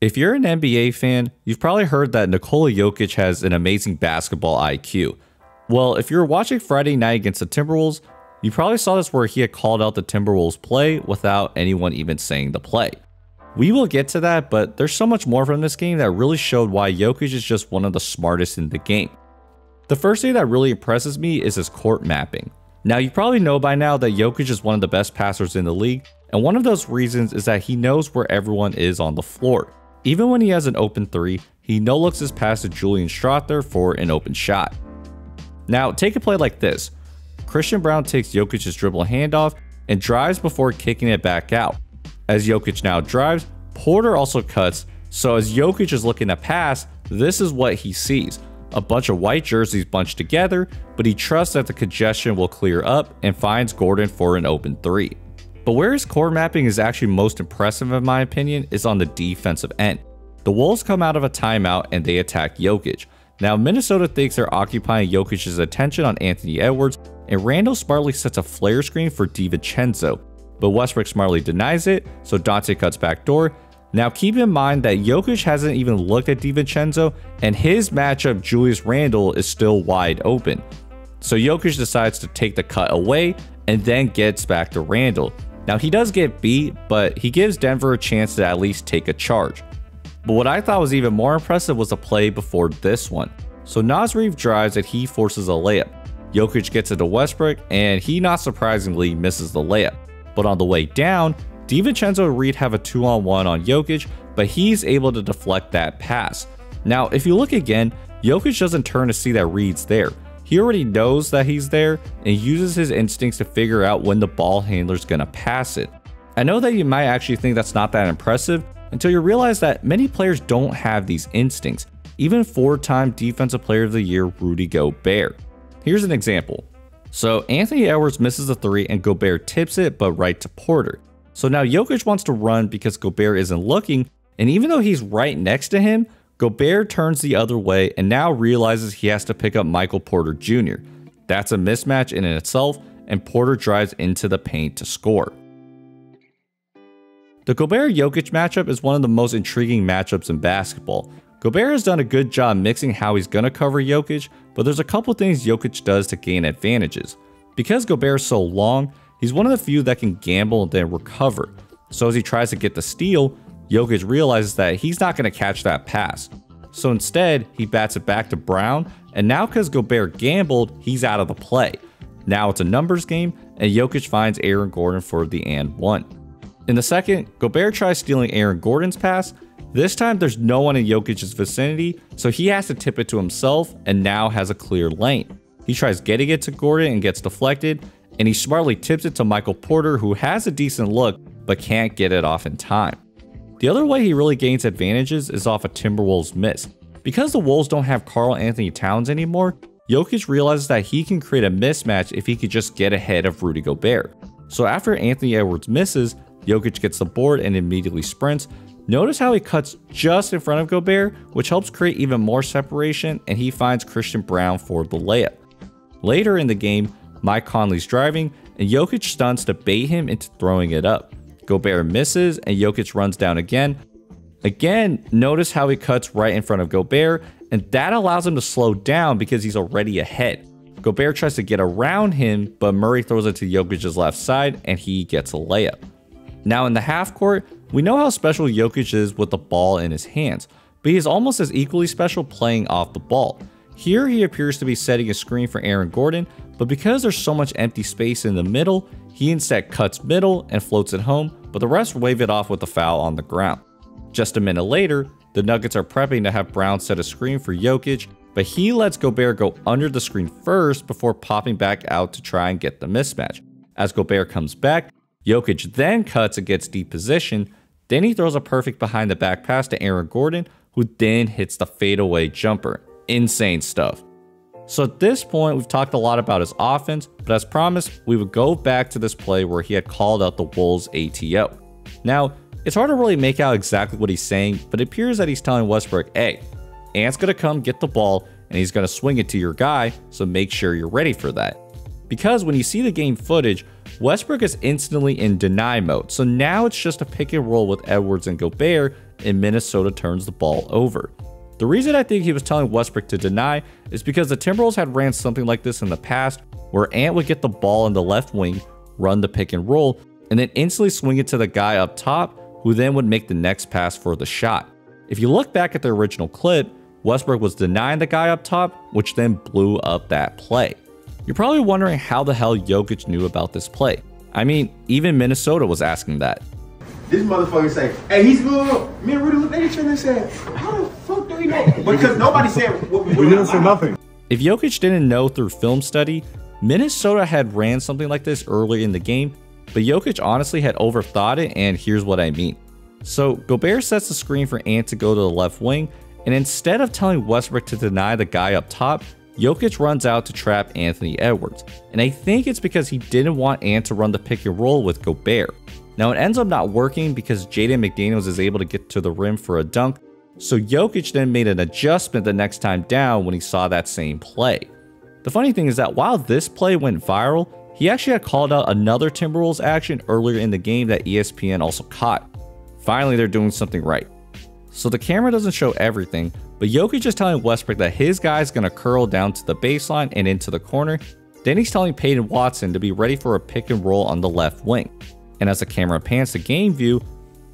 If you're an NBA fan, you've probably heard that Nikola Jokic has an amazing basketball IQ. Well, if you're watching Friday night against the Timberwolves, you probably saw this where he had called out the Timberwolves play without anyone even saying the play. We will get to that, but there's so much more from this game that really showed why Jokic is just one of the smartest in the game. The first thing that really impresses me is his court mapping. Now, you probably know by now that Jokic is one of the best passers in the league, and one of those reasons is that he knows where everyone is on the floor. Even when he has an open three, he no-looks his pass to Julian Strawther for an open shot. Now, take a play like this. Christian Braun takes Jokic's dribble handoff and drives before kicking it back out. As Jokic now drives, Porter also cuts, so as Jokic is looking to pass, this is what he sees. A bunch of white jerseys bunched together, but he trusts that the congestion will clear up and finds Gordon for an open three. But where his court mapping is actually most impressive in my opinion is on the defensive end. The Wolves come out of a timeout and they attack Jokic. Now Minnesota thinks they're occupying Jokic's attention on Anthony Edwards, and Randall smartly sets a flare screen for DiVincenzo, but Westbrook smartly denies it, so Dante cuts backdoor. Now keep in mind that Jokic hasn't even looked at DiVincenzo, and his matchup Julius Randle is still wide open. So Jokic decides to take the cut away and then gets back to Randle. Now he does get beat, but he gives Denver a chance to at least take a charge. But what I thought was even more impressive was the play before this one. So Naz Reid drives and he forces a layup. Jokic gets it to Westbrook and he not surprisingly misses the layup. But on the way down, DiVincenzo and Reid have a 2-on-1 on Jokic, but he's able to deflect that pass. Now if you look again, Jokic doesn't turn to see that Reid's there. He already knows that he's there and uses his instincts to figure out when the ball handler's gonna pass it. I know that you might actually think that's not that impressive until you realize that many players don't have these instincts, even 4-time Defensive Player of the Year Rudy Gobert. Here's an example. So Anthony Edwards misses a three and Gobert tips it but right to Porter. So now Jokic wants to run because Gobert isn't looking, and even though he's right next to him, Gobert turns the other way and now realizes he has to pick up Michael Porter Jr. That's a mismatch in itself, and Porter drives into the paint to score. The Gobert-Jokic matchup is one of the most intriguing matchups in basketball. Gobert has done a good job mixing how he's going to cover Jokic, but there's a couple things Jokic does to gain advantages. Because Gobert is so long, he's one of the few that can gamble and then recover. So as he tries to get the steal, Jokic realizes that he's not going to catch that pass. So instead, he bats it back to Brown, and now because Gobert gambled, he's out of the play. Now it's a numbers game, and Jokic finds Aaron Gordon for the and one. In the second, Gobert tries stealing Aaron Gordon's pass. This time there's no one in Jokic's vicinity, so he has to tip it to himself and now has a clear lane. He tries getting it to Gordon and gets deflected, and he smartly tips it to Michael Porter, who has a decent look but can't get it off in time. The other way he really gains advantages is off a Timberwolves miss. Because the Wolves don't have Karl Anthony Towns anymore, Jokic realizes that he can create a mismatch if he could just get ahead of Rudy Gobert. So after Anthony Edwards misses, Jokic gets the board and immediately sprints. Notice how he cuts just in front of Gobert, which helps create even more separation, and he finds Christian Braun for the layup. Later in the game, Mike Conley's driving, and Jokic stunts to bait him into throwing it up. Gobert misses, and Jokic runs down again. Again, notice how he cuts right in front of Gobert, and that allows him to slow down because he's already ahead. Gobert tries to get around him, but Murray throws it to Jokic's left side, and he gets a layup. Now in the half court, we know how special Jokic is with the ball in his hands, but he is almost as equally special playing off the ball. Here he appears to be setting a screen for Aaron Gordon, but because there's so much empty space in the middle, he instead cuts middle and floats it home, but the refs wave it off with a foul on the ground. Just a minute later, the Nuggets are prepping to have Brown set a screen for Jokic, but he lets Gobert go under the screen first before popping back out to try and get the mismatch. As Gobert comes back, Jokic then cuts and gets deep position, then he throws a perfect behind the back pass to Aaron Gordon, who then hits the fadeaway jumper. Insane stuff. So at this point, we've talked a lot about his offense, but as promised, we would go back to this play where he had called out the Wolves ATO. Now, it's hard to really make out exactly what he's saying, but it appears that he's telling Westbrook, hey, Ant's gonna come get the ball and he's gonna swing it to your guy, so make sure you're ready for that. because when you see the game footage, Westbrook is instantly in deny mode. So now it's just a pick and roll with Edwards and Gobert, and Minnesota turns the ball over. The reason I think he was telling Westbrook to deny is because the Timberwolves had ran something like this in the past, where Ant would get the ball in the left wing, run the pick and roll, and then instantly swing it to the guy up top, who then would make the next pass for the shot. If you look back at the original clip, Westbrook was denying the guy up top, which then blew up that play. You're probably wondering how the hell Jokic knew about this play. I mean, even Minnesota was asking that. This motherfucker say, hey, he's good. Me and Rudy looked at each other and said, how the fuck do we know? Because nobody said we didn't say nothing. If Jokic didn't know through film study, Minnesota had ran something like this earlier in the game, but Jokic honestly had overthought it, and here's what I mean. So Gobert sets the screen for Ant to go to the left wing, and instead of telling Westbrook to deny the guy up top, Jokic runs out to trap Anthony Edwards. And I think it's because he didn't want Ant to run the pick and roll with Gobert. Now it ends up not working because Jaden McDaniels is able to get to the rim for a dunk, so Jokic then made an adjustment the next time down when he saw that same play. The funny thing is that while this play went viral, he actually had called out another Timberwolves action earlier in the game that ESPN also caught. Finally, they're doing something right. So the camera doesn't show everything, but Jokic is telling Westbrook that his guy is going to curl down to the baseline and into the corner. Then he's telling Peyton Watson to be ready for a pick and roll on the left wing. And as the camera pans to game view,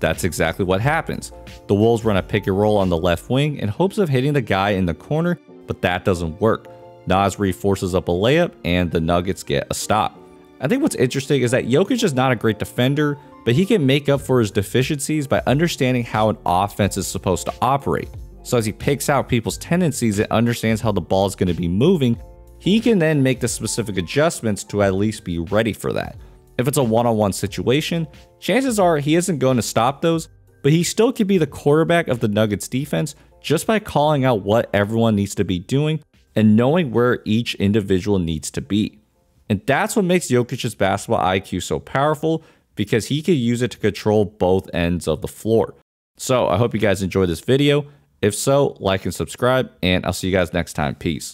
that's exactly what happens. The Wolves run a pick and roll on the left wing in hopes of hitting the guy in the corner, but that doesn't work. Naz Reid forces up a layup and the Nuggets get a stop. I think what's interesting is that Jokic is not a great defender, but he can make up for his deficiencies by understanding how an offense is supposed to operate. So as he picks out people's tendencies and understands how the ball is going to be moving, he can then make the specific adjustments to at least be ready for that. If it's a one-on-one situation, chances are he isn't going to stop those, but he still could be the quarterback of the Nuggets defense just by calling out what everyone needs to be doing and knowing where each individual needs to be. And that's what makes Jokic's basketball IQ so powerful, because he could use it to control both ends of the floor. So I hope you guys enjoyed this video. If so, like and subscribe, and I'll see you guys next time. Peace.